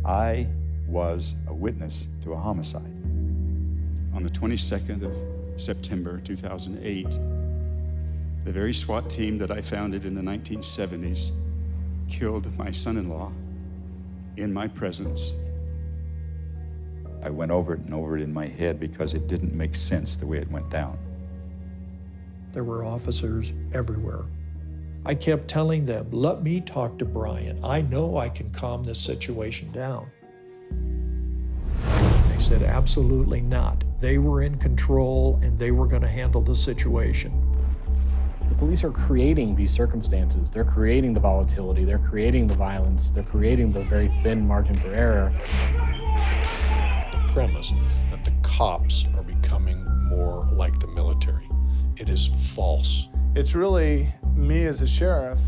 I was a witness to a homicide. On the 22nd of September 2008, the very SWAT team that I founded in the 1970s killed my son-in-law in my presence. I went over it and over it in my head because it didn't make sense the way it went down. There were officers everywhere. I kept telling them, let me talk to Brian. I know I can calm this situation down. They said, absolutely not. They were in control and they were going to handle the situation. The police are creating these circumstances. They're creating the volatility. They're creating the violence. They're creating the very thin margin for error. The premise that the cops are becoming more like the military. It is false. It's really me as a sheriff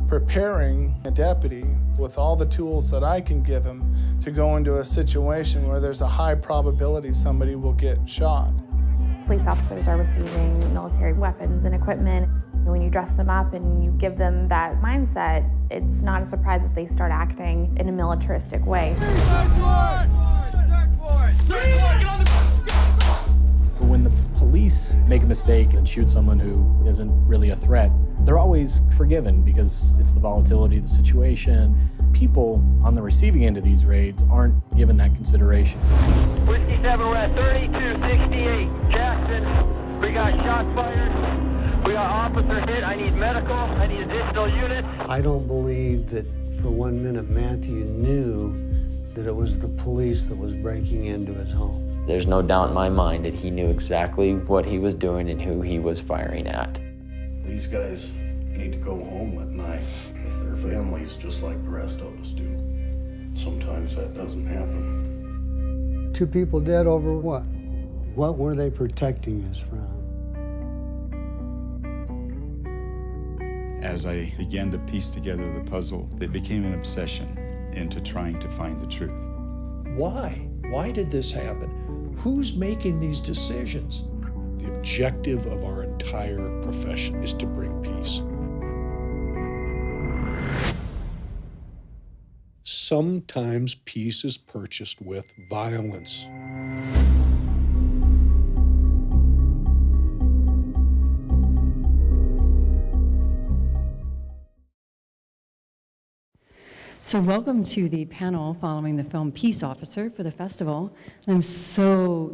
preparing a deputy with all the tools that I can give him to go into a situation where there's a high probability somebody will get shot. Police officers are receiving military weapons and equipment. When you dress them up and you give them that mindset, it's not a surprise that they start acting in a militaristic way. But when the police make a mistake and shoot someone who isn't really a threat, they're always forgiven because it's the volatility of the situation. People on the receiving end of these raids aren't given that consideration. Whiskey 7, we're at 3268. Jackson, we got shots fired. We got officer hit. I need medical. I need additional units. I don't believe that for 1 minute Matthew knew that it was the police that was breaking into his home. There's no doubt in my mind that he knew exactly what he was doing and who he was firing at. These guys need to go home at night with their families just like the rest of us do. Sometimes that doesn't happen. 2 people dead over what? What were they protecting us from? As I began to piece together the puzzle, it became an obsession into trying to find the truth. Why? Why did this happen? Who's making these decisions? The objective of our entire profession is to bring peace. Sometimes peace is purchased with violence. So welcome to the panel following the film Peace Officer for the festival. And I'm so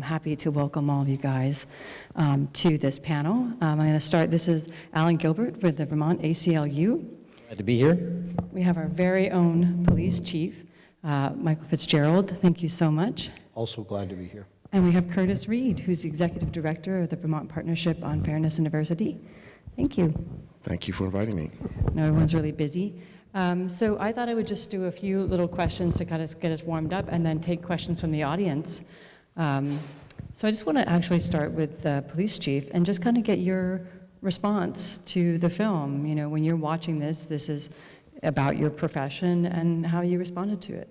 happy to welcome all of you guys to this panel. I'm going to start. This is Alan Gilbert with the Vermont ACLU. Glad to be here. We have our very own police chief, Michael Fitzgerald. Thank you so much. Also glad to be here. And we have Curtis Reed, who's the executive director of the Vermont Partnership on Fairness and Diversity. Thank you. Thank you for inviting me. I know everyone's really busy. So I thought I would just do a few little questions to kind of get us warmed up and then take questions from the audience. So I just want to actually start with the police chief and just kind of get your response to the film. You know, when you're watching this is about your profession and how you responded to it.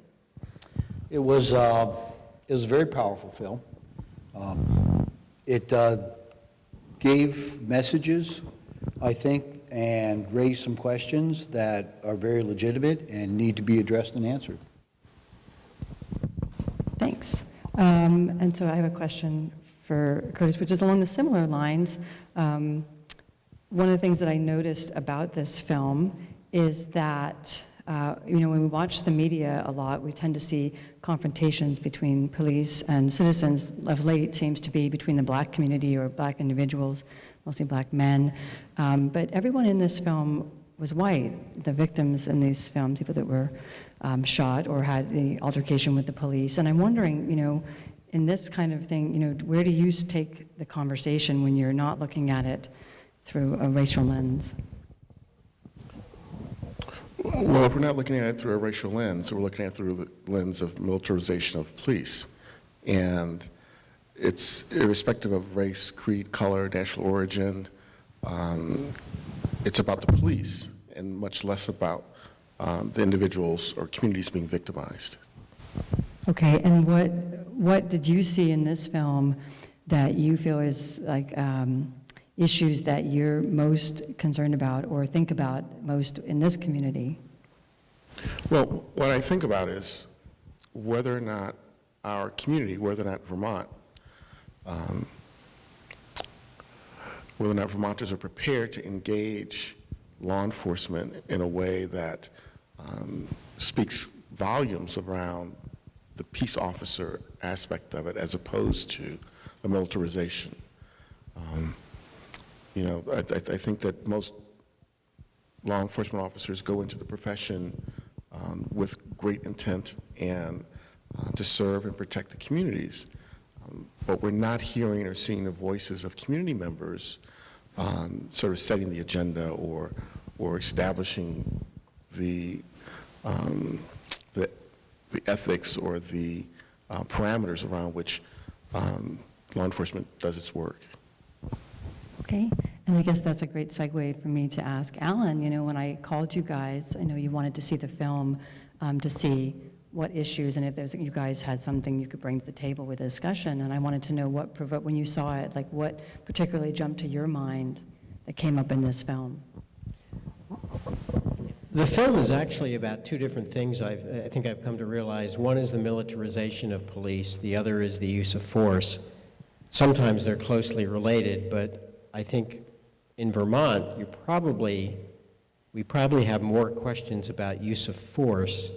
It was a very powerful film. It gave messages, I think, and raised some questions that are very legitimate and need to be addressed and answered. Thanks. And so I have a question for Curtis, which is along the similar lines. One of the things that I noticed about this film is that, when we watch the media a lot, we tend to see confrontations between police and citizens. Of late seems to be between the black community or black individuals, mostly black men. But everyone in this film was white. The victims in these films, people that were shot or had the altercation with the police. And I'm wondering, in this kind of thing, where do you take the conversation when you're not looking at it through a racial lens? Well, if we're not looking at it through a racial lens, we're looking at it through the lens of militarization of police. And it's irrespective of race, creed, color, national origin. It's about the police and much less about the individuals or communities being victimized. Okay, and what did you see in this film that you feel is like issues that you're most concerned about or think about most in this community? Well, what I think about is whether or not our community, whether or not Vermont, whether or not Vermonters are prepared to engage law enforcement in a way that speaks volumes around the peace officer aspect of it as opposed to the militarization. You know, I think that most law enforcement officers go into the profession with great intent and to serve and protect the communities. But we're not hearing or seeing the voices of community members sort of setting the agenda or establishing the ethics or the parameters around which law enforcement does its work. Okay, and I guess that's a great segue for me to ask Alan, you know, when I called you guys, I know you wanted to see the film to see what issues and if there's, you guys had something you could bring to the table with a discussion, and I wanted to know what when you saw it, like what particularly jumped to your mind that came up in this film. The film is actually about two different things I think I've come to realize. One is the militarization of police, the other is the use of force. Sometimes they're closely related, but I think in Vermont, we probably have more questions about use of force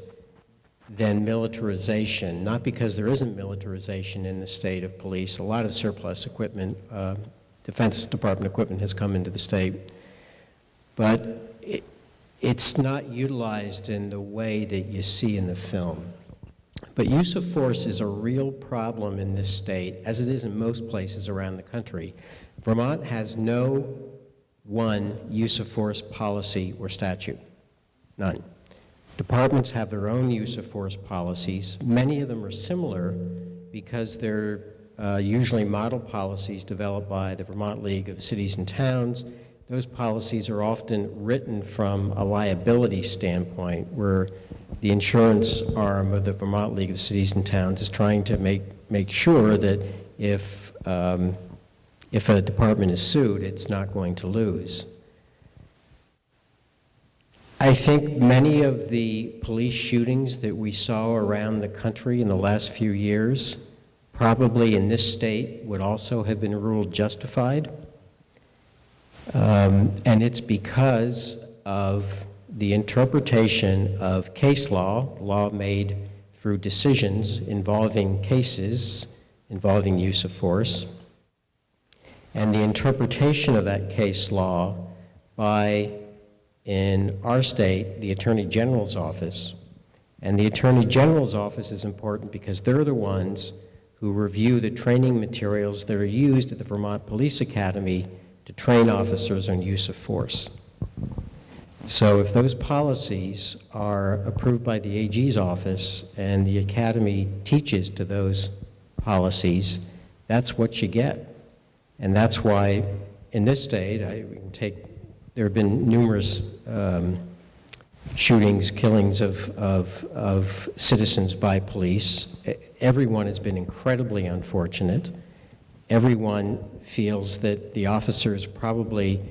than militarization, not because there isn't militarization in the state of police. A lot of surplus equipment, Defense Department equipment has come into the state, but it's not utilized in the way that you see in the film. But use of force is a real problem in this state, as it is in most places around the country. Vermont has no one use of force policy or statute, none. Departments have their own use of force policies. Many of them are similar because they're usually model policies developed by the Vermont League of Cities and Towns. Those policies are often written from a liability standpoint, where the insurance arm of the Vermont League of Cities and Towns is trying to make sure that if a department is sued, it's not going to lose. I think many of the police shootings that we saw around the country in the last few years, probably in this state, would also have been ruled justified. And it's because of the interpretation of case law made through decisions involving cases involving use of force, and the interpretation of that case law by, in our state, the Attorney General's office. And the Attorney General's office is important because they're the ones who review the training materials that are used at the Vermont Police Academy to train officers on use of force. So if those policies are approved by the AG's office and the Academy teaches to those policies, that's what you get. And that's why in this state, there have been numerous shootings, killings of citizens by police. Everyone has been incredibly unfortunate. Everyone feels that the officers probably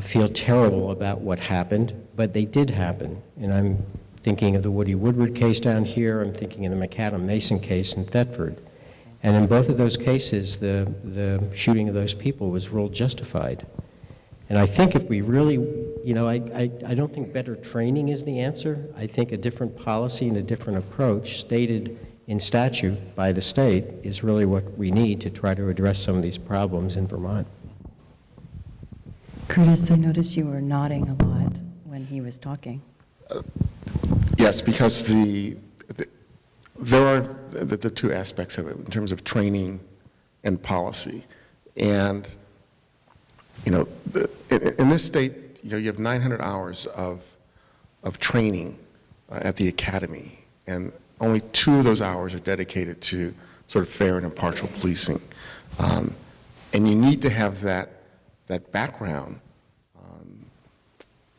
feel terrible about what happened, but they did happen. And I'm thinking of the Woody Woodward case down here. I'm thinking of the McAdam Mason case in Thetford. And in both of those cases, the shooting of those people was ruled justified. And I think if we really, I don't think better training is the answer. I think a different policy and a different approach stated in statute by the state is really what we need to try to address some of these problems in Vermont. Curtis, I noticed you were nodding a lot when he was talking. Yes, because there are the two aspects of it in terms of training and policy. And, in this state, you have 900 hours of training at the academy, and only 2 of those hours are dedicated to sort of fair and impartial policing. And you need to have that background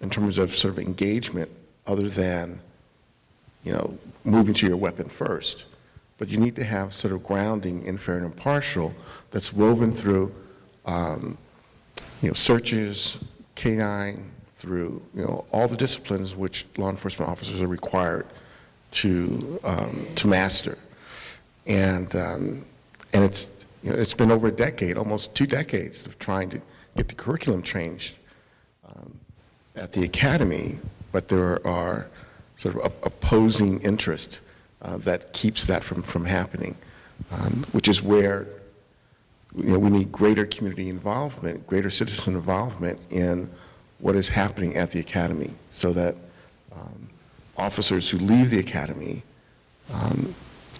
in terms of sort of engagement other than, moving to your weapon first. But you need to have sort of grounding in fair and impartial that's woven through, searches, canine, through, all the disciplines which law enforcement officers are required to master. And it's been over a decade, almost 2 decades, of trying to get the curriculum changed at the academy, but there are sort of opposing interests that keeps that from happening, which is where we need greater community involvement, greater citizen involvement in what is happening at the academy, so that officers who leave the academy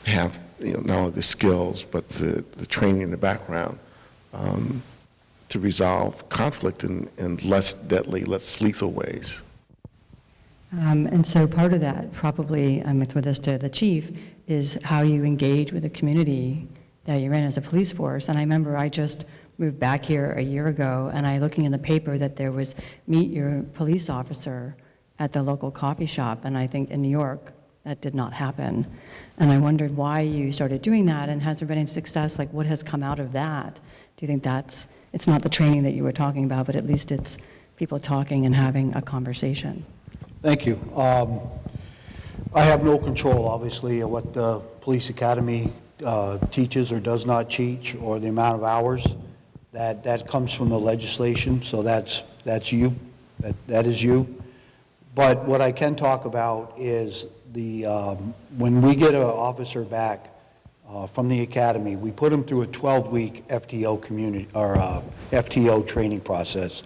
have not only the skills but the training in the background to resolve conflict in less deadly, less lethal ways. And so part of that, probably, with this to the chief, is how you engage with the community that you're in as a police force. And I remember I just moved back here a year ago, and I looking in the paper that there was Meet Your Police Officer at the local coffee shop, and I think in New York that did not happen. And I wondered why you started doing that, and has there been any success? Like, what has come out of that? Do you think it's not the training that you were talking about, but at least it's people talking and having a conversation? Thank you. I have no control, obviously, of what the police academy teaches or does not teach, or the amount of hours. That comes from the legislation, so that's you. That is you. But what I can talk about is when we get an officer back from the academy, we put them through a 12-week FTO FTO training process,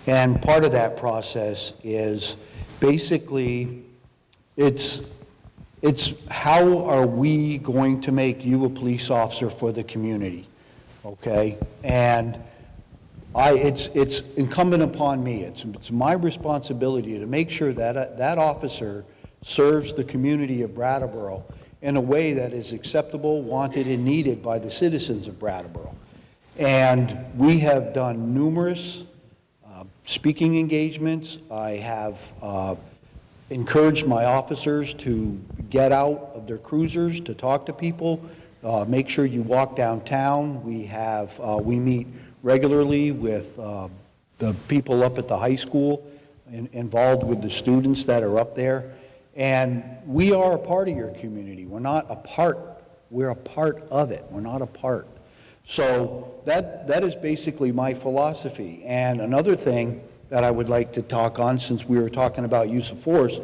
and part of that process is basically it's how are we going to make you a police officer for the community, okay? And it's incumbent upon me. It's my responsibility to make sure that that officer serves the community of Brattleboro in a way that is acceptable, wanted, and needed by the citizens of Brattleboro. And we have done numerous speaking engagements. I have encouraged my officers to get out of their cruisers to talk to people. Make sure you walk downtown. We meet regularly with the people up at the high school involved with the students that are up there. And we are a part of your community. We're not a part. We're a part of it. We're not a part. So that is basically my philosophy. And another thing that I would like to talk on, since we were talking about use of force,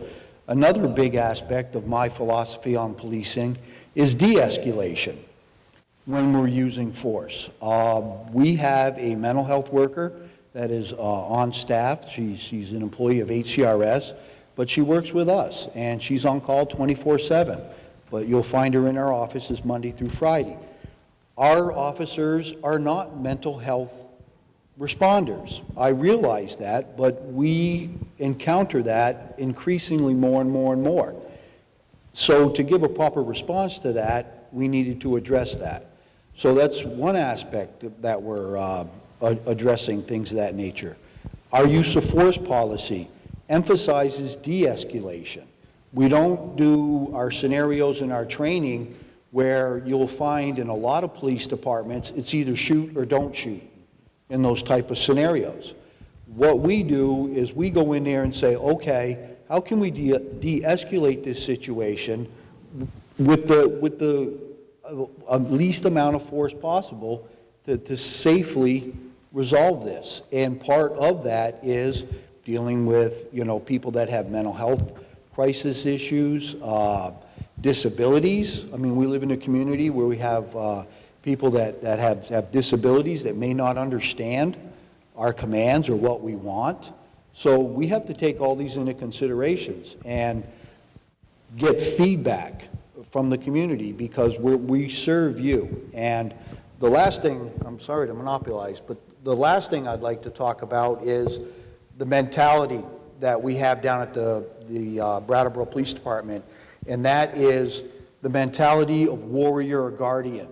another big aspect of my philosophy on policing is de-escalation when we're using force. We have a mental health worker that is on staff. She's an employee of ACRS, but she works with us, and she's on call 24/7. But you'll find her in our offices Monday through Friday. Our officers are not mental health responders. I realize that, but we encounter that increasingly more and more and more. So to give a proper response to that, we needed to address that. So that's one aspect that we're addressing, things of that nature. Our use of force policy emphasizes de-escalation. We don't do our scenarios in our training where you'll find in a lot of police departments, it's either shoot or don't shoot in those type of scenarios. What we do is we go in there and say, okay, how can we de-escalate this situation with the least amount of force possible to safely resolve this? And part of that is dealing with, people that have mental health crisis issues, disabilities. I mean, we live in a community where we have people that have disabilities that may not understand our commands or what we want. So we have to take all these into considerations and get feedback from the community, because we serve you. And the last thing, I'm sorry to monopolize, but the last thing I'd like to talk about is the mentality that we have down at the Brattleboro Police Department, and that is the mentality of warrior or guardian.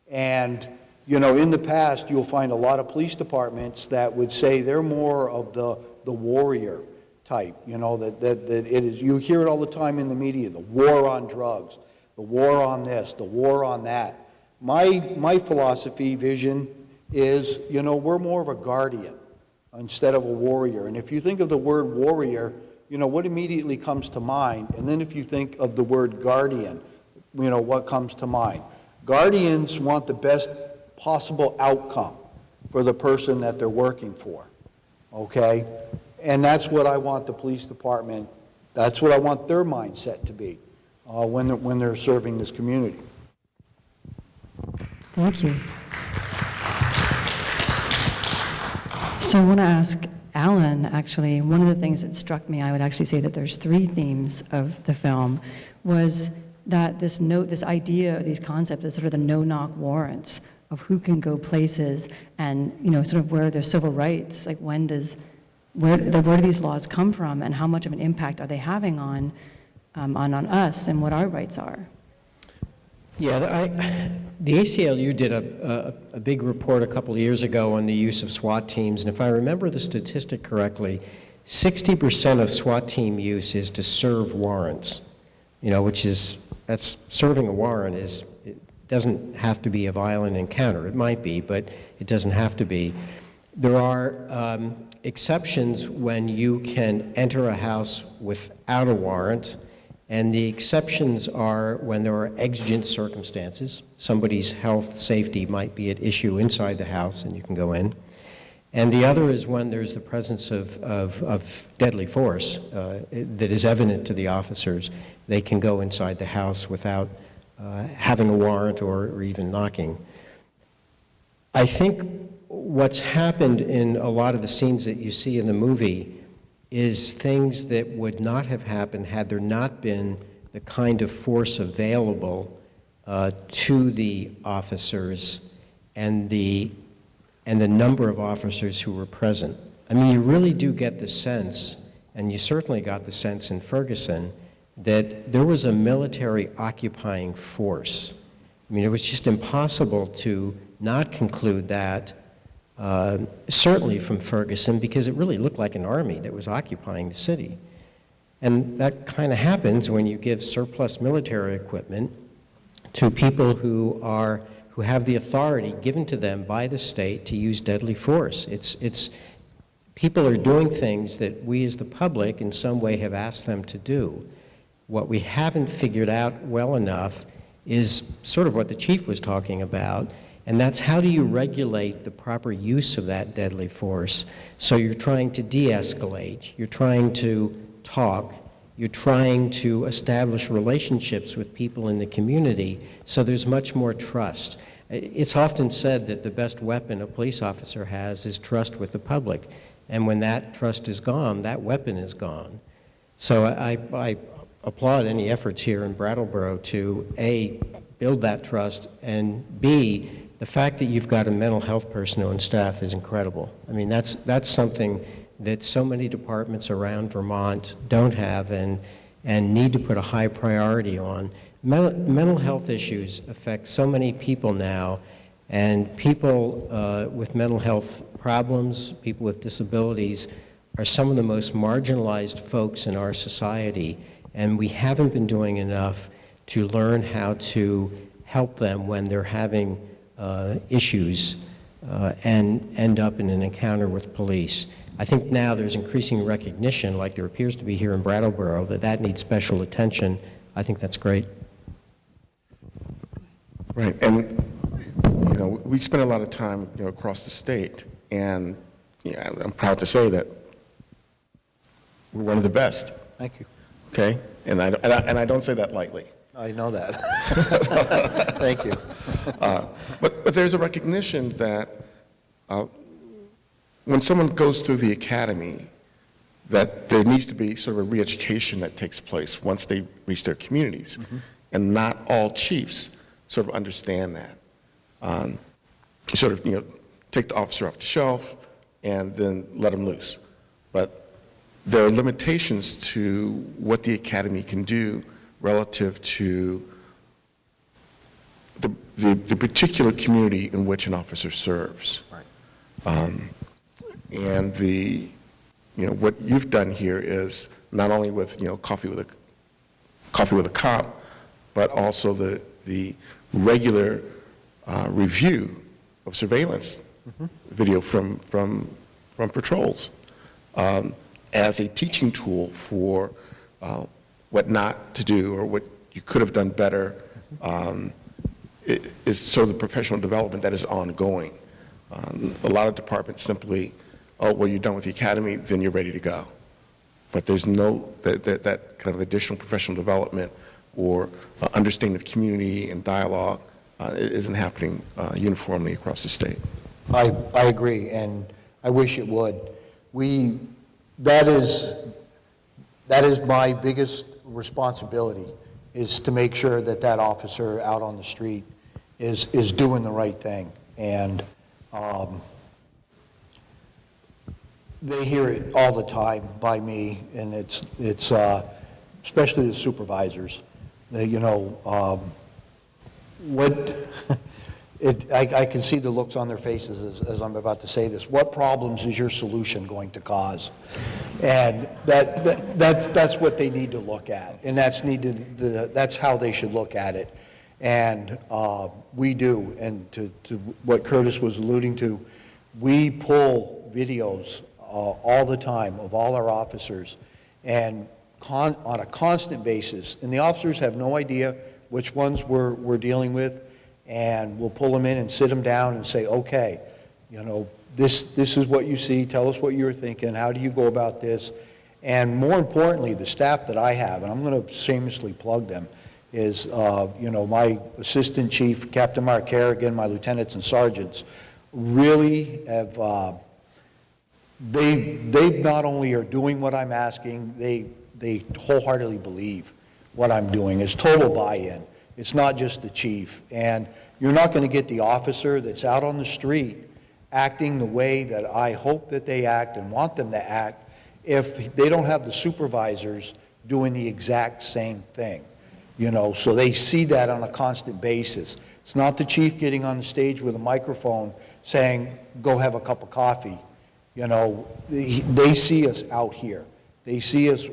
And, in the past, you'll find a lot of police departments that would say they're more of the warrior type, that it is, you hear it all the time in the media, the war on drugs, the war on this, the war on that. My philosophy, vision is, we're more of a guardian. instead of a warrior. And if you think of the word warrior, you know, what immediately comes to mind? And then if you think of the word guardian, you know, what comes to mind? Guardians want the best possible outcome for the person that they're working for, okay? And that's what I want the police department, that's what I want their mindset to be when they're serving this community. Thank you. So I want to ask Alan, actually, one of the things that struck me, I would actually say that there's 3 themes of the film, was that this idea, these concepts of sort of the no-knock warrants of who can go places and, you know, sort of where there's civil rights, like where do these laws come from and how much of an impact are they having on us and what our rights are? Yeah, the ACLU did a big report a couple of years ago on the use of SWAT teams, and if I remember the statistic correctly, 60% of SWAT team use is to serve warrants, you know, that's serving a warrant it doesn't have to be a violent encounter. It might be, but it doesn't have to be. There are exceptions when you can enter a house without a warrant, and the exceptions are when there are exigent circumstances. Somebody's health, safety might be at issue inside the house and you can go in. And the other is when there's the presence of deadly force that is evident to the officers. They can go inside the house without having a warrant or even knocking. I think what's happened in a lot of the scenes that you see in the movie is things that would not have happened had there not been the kind of force available to the officers and the number of officers who were present. I mean, you really do get the sense, and you certainly got the sense in Ferguson, that there was a military occupying force. I mean, it was just impossible to not conclude that, certainly from Ferguson, because it really looked like an army that was occupying the city. And that kind of happens when you give surplus military equipment to people who have the authority given to them by the state to use deadly force. People are doing things that we as the public in some way have asked them to do. What we haven't figured out well enough is sort of what the chief was talking about, and that's how do you regulate the proper use of that deadly force. So you're trying to de-escalate, you're trying to talk, you're trying to establish relationships with people in the community so there's much more trust. It's often said that the best weapon a police officer has is trust with the public, and when that trust is gone, that weapon is gone. So I applaud any efforts here in Brattleboro to A, build that trust, and B, the fact that you've got a mental health person on staff is incredible. I mean, that's something that so many departments around Vermont don't have and need to put a high priority on. Mental health issues affect so many people now, and people with mental health problems, people with disabilities, are some of the most marginalized folks in our society, and we haven't been doing enough to learn how to help them when they're having issues and end up in an encounter with police. I think now there's increasing recognition, like there appears to be here in Brattleboro, that needs special attention. I think that's great. Right, and you know, we spend a lot of time, you know, across the state, and yeah, I'm proud to say that we're one of the best. Thank you. Okay, and I don't say that lightly. I know that. Thank you. But there's a recognition that when someone goes through the academy, that there needs to be sort of a re-education that takes place once they reach their communities. Mm-hmm. And not all chiefs sort of understand that. You sort of, you know, take the officer off the shelf and then let them loose. But there are limitations to what the academy can do relative to the particular community in which an officer serves. Right. And you know, what you've done here is not only with, you know, coffee with a cop, but also the regular review of surveillance video from run patrols as a teaching tool for what not to do or what you could have done better. It is sort of the professional development that is ongoing. A lot of departments simply, oh, well, you're done with the academy, then you're ready to go. But there's no, that kind of additional professional development or understanding of community and dialogue isn't happening uniformly across the state. I agree, and I wish it would. That is my biggest responsibility, is to make sure that that officer out on the street is doing the right thing. And they hear it all the time by me, and it's especially the supervisors. They, I can see the looks on their faces as I'm about to say this. What problems is your solution going to cause? And that's what they need to look at, and that's how they should look at it. And we do. And to what Curtis was alluding to, we pull videos all the time of all our officers, and on a constant basis. And the officers have no idea which ones we're dealing with. And we'll pull them in and sit them down and say, okay, this is what you see. Tell us what you're thinking. How do you go about this? And more importantly, the staff that I have, and I'm going to shamelessly plug them, is my assistant chief, Captain Mark Kerrigan, my lieutenants and sergeants, really have, they not only are doing what I'm asking, they wholeheartedly believe what I'm doing. It's total buy-in. It's not just the chief. And you're not going to get the officer that's out on the street acting the way that I hope that they act and want them to act if they don't have the supervisors doing the exact same thing. So they see that on a constant basis. It's not the chief getting on the stage with a microphone saying, go have a cup of coffee. They see us out here. They see us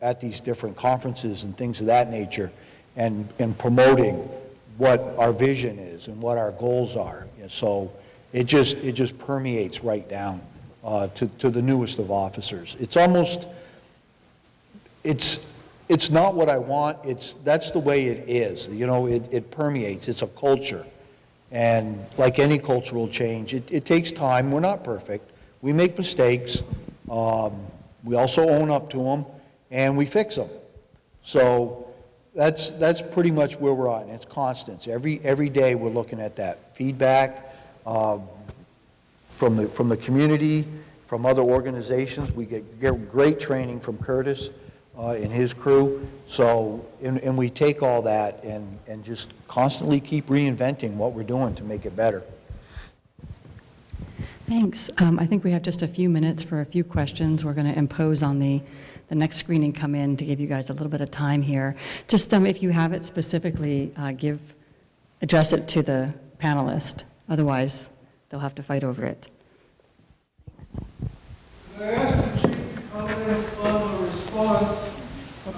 at these different conferences and things of that nature, and promoting what our vision is and what our goals are. And so it just permeates right down to the newest of officers. It's almost, it's not what I want, that's the way it is. It permeates, it's a culture. And like any cultural change, it takes time. We're not perfect. We make mistakes. We also own up to them, and we fix them. So that's pretty much where we're at, and it's constants. Every day we're looking at that feedback from the community, from other organizations. We get great training from Curtis and his crew. So, and we take all that and just constantly keep reinventing what we're doing to make it better. Thanks. I think we have just a few minutes for a few questions. We're going to impose on the next screening come in to give you guys a little bit of time here. Just if you have it specifically, address it to the panelist. Otherwise, they'll have to fight over it. I asked the chief to comment on the response of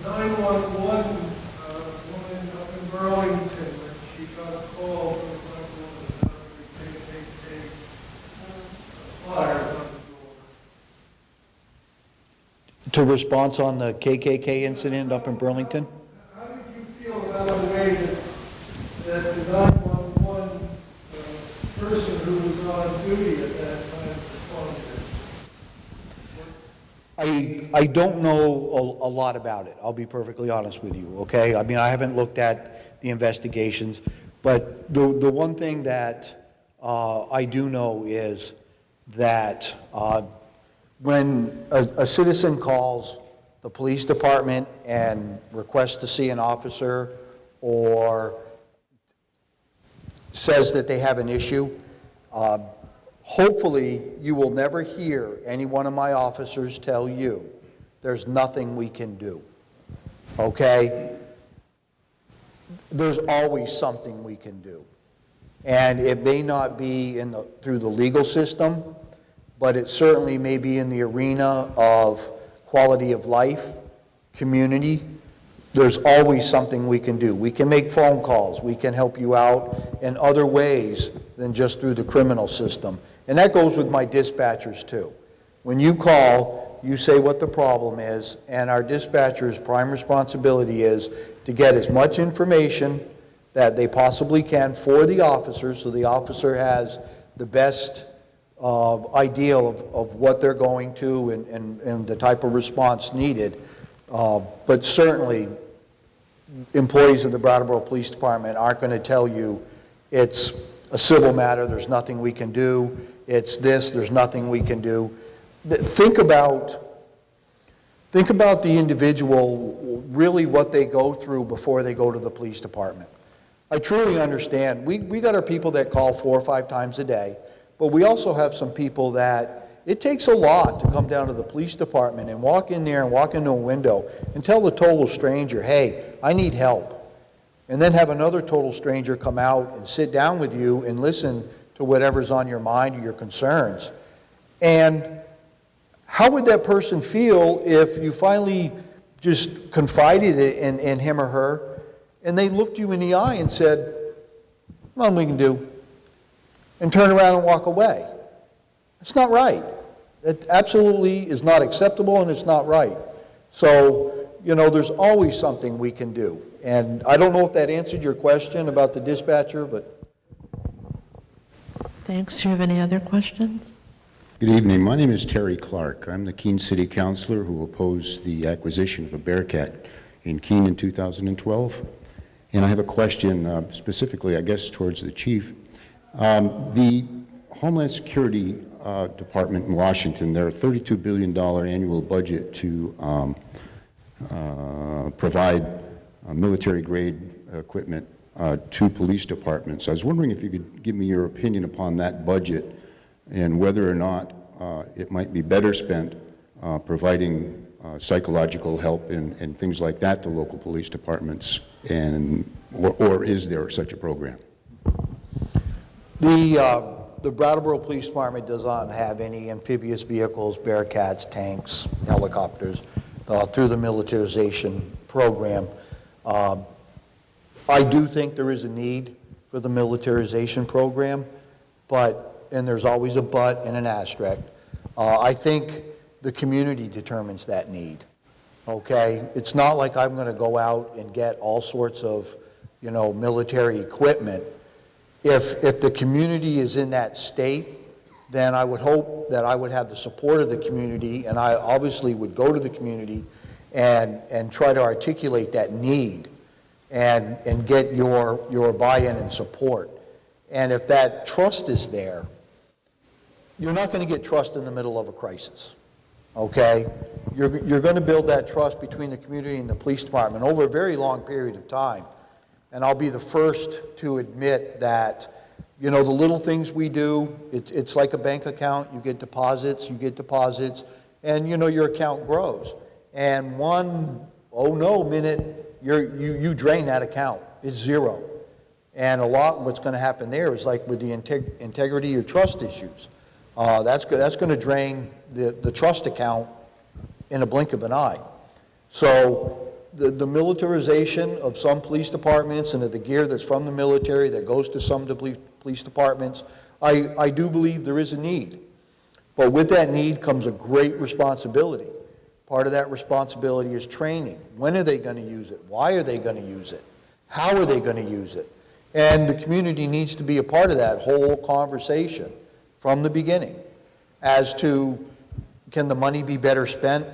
the 911 woman up in Burlington when she got a call from one of the KKK flyers on the door. To response on the KKK incident up in Burlington? How did you feel about the way that the 911 person who was on duty at that time responded? I don't know a lot about it. I'll be perfectly honest with you, okay? I mean, I haven't looked at the investigations, but the one thing that I do know is that when a citizen calls the police department and requests to see an officer or says that they have an issue, hopefully you will never hear any one of my officers tell you there's nothing we can do, okay? There's always something we can do. And it may not be through the legal system, but it certainly may be in the arena of quality of life, community. There's always something we can do. We can make phone calls. We can help you out in other ways than just through the criminal system. And that goes with my dispatchers too. When you call, you say what the problem is, and our dispatcher's prime responsibility is to get as much information that they possibly can for the officer, so the officer has the best idea of what they're going to and the type of response needed. But certainly, employees of the Brattleboro Police Department aren't going to tell you it's a civil matter, there's nothing we can do, it's this, there's nothing we can do. Think about the individual, really what they go through before they go to the police department. I truly understand. We got our people that call 4 or 5 times a day, but we also have some people that it takes a lot to come down to the police department and walk in there and walk into a window and tell the total stranger, hey, I need help. And then have another total stranger come out and sit down with you and listen to whatever's on your mind or your concerns. And how would that person feel if you finally just confided it in him or her and they looked you in the eye and said, well, we can do, and turn around and walk away? It's not right. It absolutely is not acceptable, and it's not right. So, there's always something we can do. And I don't know if that answered your question about the dispatcher, but... Thanks. Do you have any other questions? Good evening. My name is Terry Clark. I'm the Keene City Councilor who opposed the acquisition of a Bearcat in Keene in 2012. And I have a question specifically, I guess, towards the chief. The Homeland Security Department in Washington, their $32 billion annual budget to provide military-grade equipment to police departments. I was wondering if you could give me your opinion upon that budget and whether or not it might be better spent providing psychological help and things like that to local police departments, or is there such a program? The Brattleboro Police Department does not have any amphibious vehicles, Bearcats, tanks, helicopters through the militarization program. I do think there is a need for the militarization program, and there's always a but and an asterisk. I think the community determines that need, okay? It's not like I'm going to go out and get all sorts of, military equipment. If the community is in that state, then I would hope that I would have the support of the community, and I obviously would go to the community and try to articulate that need and get your buy-in and support. And if that trust is there, you're not going to get trust in the middle of a crisis, okay? You're going to build that trust between the community and the police department over a very long period of time. And I'll be the first to admit that, the little things we do, it's like a bank account. You get deposits, and, your account grows. And minute, you drain that account. It's zero. And a lot what's going to happen there is like with the integrity or trust issues. That's going to drain the trust account in a blink of an eye. So the militarization of some police departments and of the gear that's from the military that goes to some of the police departments, I do believe there is a need. But with that need comes a great responsibility. Part of that responsibility is training. When are they going to use it? Why are they going to use it? How are they going to use it? And the community needs to be a part of that whole conversation from the beginning as to, can the money be better spent?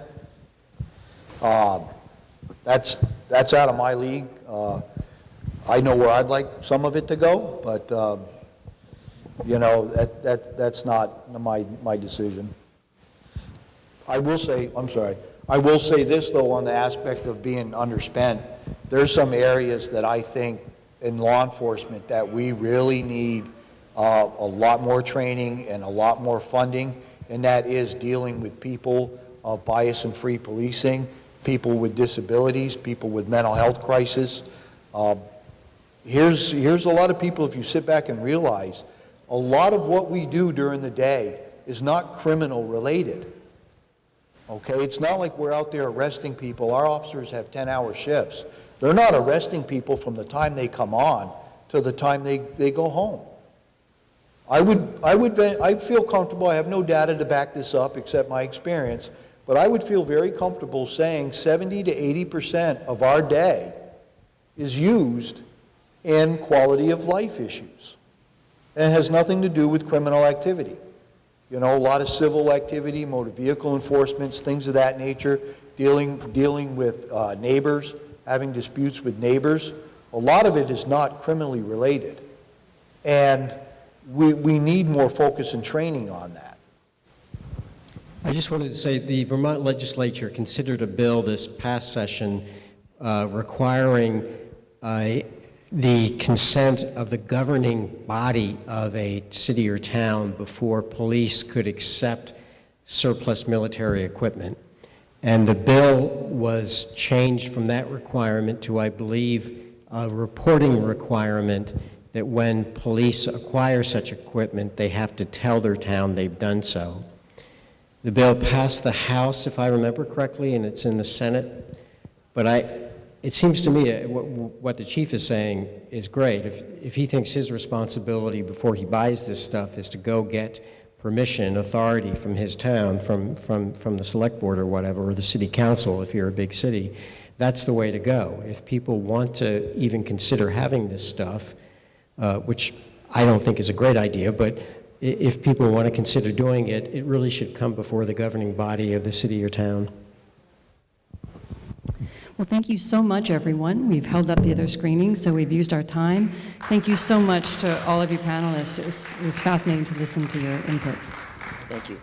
That's out of my league. I know where I'd like some of it to go, but that's not my decision. I will say this though, on the aspect of being underspent. There's some areas that I think in law enforcement that we really need a lot more training and a lot more funding, and that is dealing with people of bias and free policing, people with disabilities, people with mental health crisis. Here's a lot of people, if you sit back and realize, a lot of what we do during the day is not criminal related. Okay, it's not like we're out there arresting people. Our officers have 10-hour shifts. They're not arresting people from the time they come on to the time they go home. I feel comfortable, I have no data to back this up except my experience, but I would feel very comfortable saying 70 to 80% of our day is used in quality of life issues. And it has nothing to do with criminal activity. You know, a lot of civil activity, motor vehicle enforcements, things of that nature, dealing with neighbors, having disputes with neighbors. A lot of it is not criminally related. And we need more focus and training on that. I just wanted to say the Vermont legislature considered a bill this past session requiring the consent of the governing body of a city or town before police could accept surplus military equipment. And the bill was changed from that requirement to, I believe, a reporting requirement that when police acquire such equipment, they have to tell their town they've done so. The bill passed the House, if I remember correctly, and it's in the Senate. But it seems to me what the chief is saying is great. If he thinks his responsibility before he buys this stuff is to go get permission, authority from his town, from the select board or whatever, or the city council if you're a big city, that's the way to go. If people want to even consider having this stuff, which I don't think is a great idea, but if people want to consider doing it, it really should come before the governing body of the city or town. Well, thank you so much, everyone. We've held up the other screenings, so we've used our time. Thank you so much to all of you panelists. It was fascinating to listen to your input. Thank you.